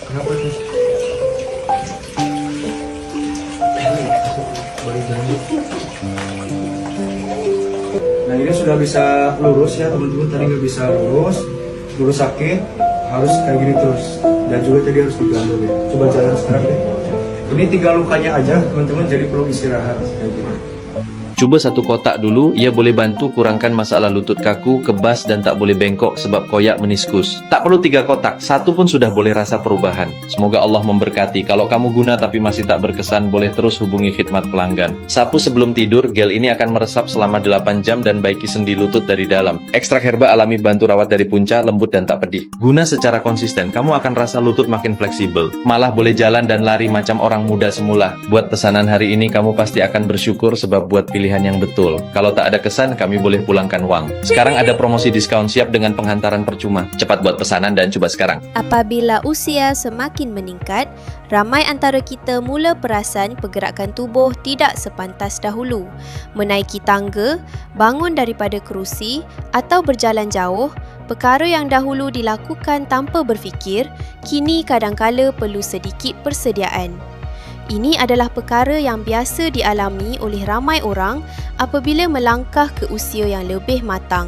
Kenapa tuh? Boleh janji. Nah ini sudah bisa lurus ya teman-teman. Tadi nggak bisa lurus sakit, harus kayak gini terus. Dan juga tadi harus digandul ya. Coba jalan sekarang deh. Ini tinggal lukanya aja teman-teman, jadi perlu istirahat kayak gini. Coba satu kotak dulu, ia boleh bantu kurangkan masalah lutut kaku, kebas, dan tak boleh bengkok sebab koyak meniskus. Tak perlu 3 kotak, satu pun sudah boleh rasa perubahan. Semoga Allah memberkati. Kalau kamu guna tapi masih tak berkesan, boleh terus hubungi khidmat pelanggan. Sapu sebelum tidur, gel ini akan meresap selama 8 jam dan baiki sendi lutut dari dalam. Ekstrak herba alami bantu rawat dari punca, lembut dan tak pedih. Guna secara konsisten, kamu akan rasa lutut makin fleksibel. Malah boleh jalan dan lari macam orang muda semula. Buat pesanan hari ini, kamu pasti akan bersyukur sebab buat pilihan yang betul. Kalau tak ada kesan, kami boleh pulangkan uang. Sekarang ada promosi diskon siap dengan penghantaran percuma. Cepat buat pesanan dan coba sekarang. Apabila usia semakin meningkat, ramai antara kita mula perasan pergerakan tubuh tidak sepantas dahulu. Menaiki tangga, bangun daripada kerusi atau berjalan jauh, perkara yang dahulu dilakukan tanpa berfikir, kini kadangkala perlu sedikit persediaan. Ini adalah perkara yang biasa dialami oleh ramai orang apabila melangkah ke usia yang lebih matang.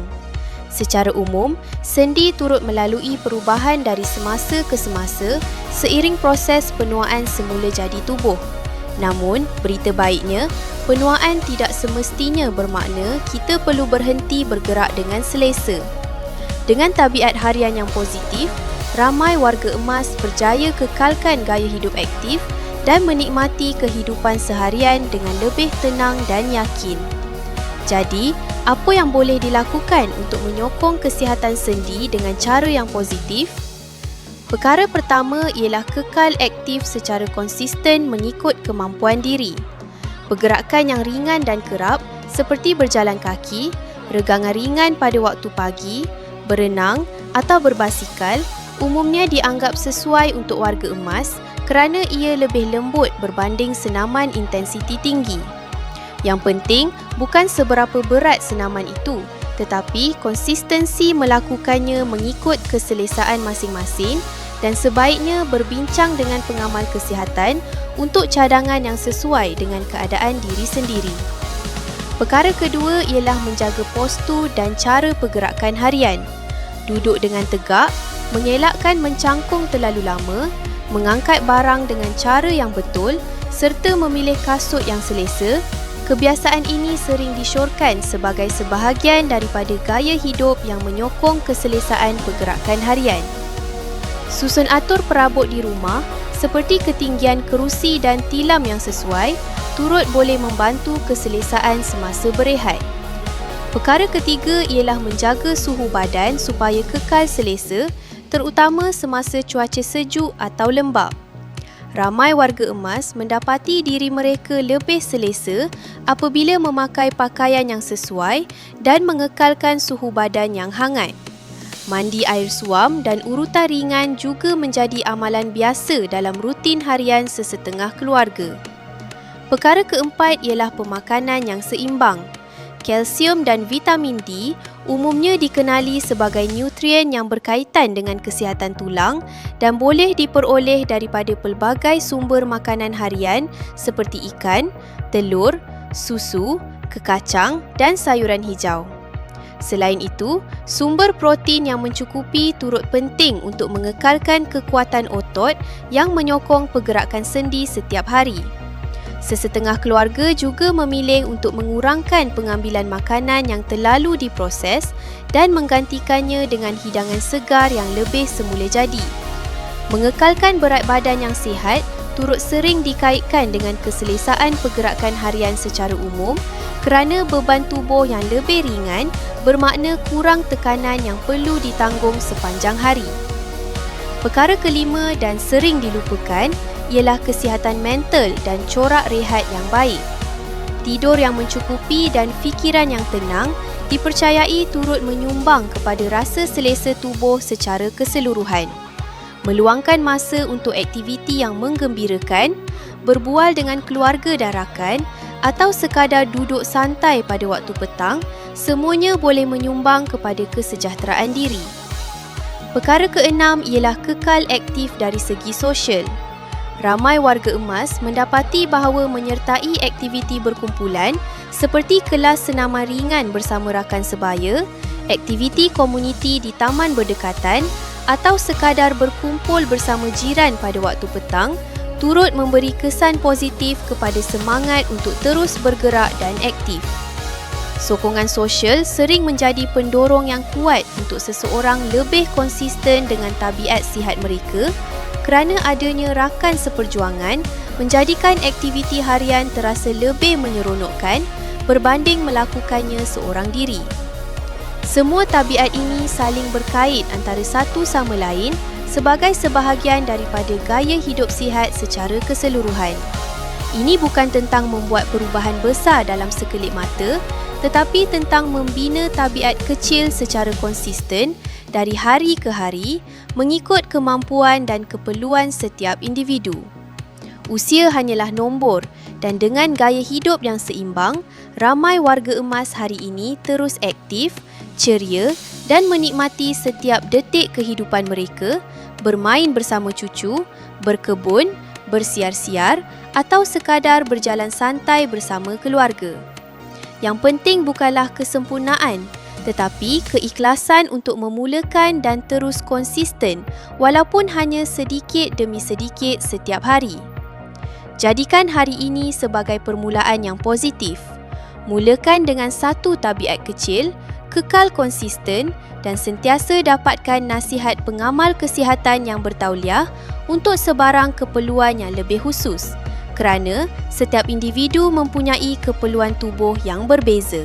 Secara umum, sendi turut melalui perubahan dari semasa ke semasa seiring proses penuaan semula jadi tubuh. Namun, berita baiknya, penuaan tidak semestinya bermakna kita perlu berhenti bergerak dengan selesa. Dengan tabiat harian yang positif, ramai warga emas berjaya kekalkan gaya hidup aktif dan menikmati kehidupan seharian dengan lebih tenang dan yakin. Jadi, apa yang boleh dilakukan untuk menyokong kesihatan sendi dengan cara yang positif? Perkara pertama ialah kekal aktif secara konsisten mengikut kemampuan diri. Pergerakan yang ringan dan kerap seperti berjalan kaki, regangan ringan pada waktu pagi, berenang atau berbasikal umumnya dianggap sesuai untuk warga emas kerana ia lebih lembut berbanding senaman intensiti tinggi. Yang penting bukan seberapa berat senaman itu, tetapi konsistensi melakukannya mengikut keselesaan masing-masing dan sebaiknya berbincang dengan pengamal kesihatan untuk cadangan yang sesuai dengan keadaan diri sendiri. Perkara kedua ialah menjaga postur dan cara pergerakan harian. Duduk dengan tegak, mengelakkan mencangkung terlalu lama, mengangkat barang dengan cara yang betul serta memilih kasut yang selesa. Kebiasaan ini sering disyorkan sebagai sebahagian daripada gaya hidup yang menyokong keselesaan pergerakan harian. Susun atur perabot di rumah seperti ketinggian kerusi dan tilam yang sesuai turut boleh membantu keselesaan semasa berehat. Perkara ketiga ialah menjaga suhu badan supaya kekal selesa, terutama semasa cuaca sejuk atau lembap. Ramai warga emas mendapati diri mereka lebih selesa apabila memakai pakaian yang sesuai dan mengekalkan suhu badan yang hangat. Mandi air suam dan urutan ringan juga menjadi amalan biasa dalam rutin harian sesetengah keluarga. Perkara keempat ialah pemakanan yang seimbang. Kalsium dan vitamin D umumnya dikenali sebagai nutrien yang berkaitan dengan kesihatan tulang dan boleh diperoleh daripada pelbagai sumber makanan harian seperti ikan, telur, susu, kekacang dan sayuran hijau. Selain itu, sumber protein yang mencukupi turut penting untuk mengekalkan kekuatan otot yang menyokong pergerakan sendi setiap hari. Sesetengah keluarga juga memilih untuk mengurangkan pengambilan makanan yang terlalu diproses dan menggantikannya dengan hidangan segar yang lebih semula jadi. Mengekalkan berat badan yang sihat turut sering dikaitkan dengan keselesaan pergerakan harian secara umum kerana beban tubuh yang lebih ringan bermakna kurang tekanan yang perlu ditanggung sepanjang hari. Perkara kelima dan sering dilupakan ialah kesihatan mental dan corak rehat yang baik. Tidur yang mencukupi dan fikiran yang tenang dipercayai turut menyumbang kepada rasa selesa tubuh secara keseluruhan. Meluangkan masa untuk aktiviti yang menggembirakan, berbual dengan keluarga dan rakan atau sekadar duduk santai pada waktu petang, semuanya boleh menyumbang kepada kesejahteraan diri. Perkara keenam ialah kekal aktif dari segi sosial. Ramai warga emas mendapati bahawa menyertai aktiviti berkumpulan seperti kelas senaman ringan bersama rakan sebaya, aktiviti komuniti di taman berdekatan atau sekadar berkumpul bersama jiran pada waktu petang turut memberi kesan positif kepada semangat untuk terus bergerak dan aktif. Sokongan sosial sering menjadi pendorong yang kuat untuk seseorang lebih konsisten dengan tabiat sihat mereka kerana adanya rakan seperjuangan menjadikan aktiviti harian terasa lebih menyeronokkan berbanding melakukannya seorang diri. Semua tabiat ini saling berkait antara satu sama lain sebagai sebahagian daripada gaya hidup sihat secara keseluruhan. Ini bukan tentang membuat perubahan besar dalam sekelip mata, tetapi tentang membina tabiat kecil secara konsisten dari hari ke hari mengikut kemampuan dan keperluan setiap individu. Usia hanyalah nombor dan dengan gaya hidup yang seimbang, ramai warga emas hari ini terus aktif, ceria dan menikmati setiap detik kehidupan mereka, bermain bersama cucu, berkebun, bersiar-siar atau sekadar berjalan santai bersama keluarga. Yang penting bukanlah kesempurnaan, tetapi keikhlasan untuk memulakan dan terus konsisten walaupun hanya sedikit demi sedikit setiap hari. Jadikan hari ini sebagai permulaan yang positif. Mulakan dengan satu tabiat kecil, kekal konsisten dan sentiasa dapatkan nasihat pengamal kesihatan yang bertauliah untuk sebarang keperluan yang lebih khusus. Kerana setiap individu mempunyai keperluan tubuh yang berbeza.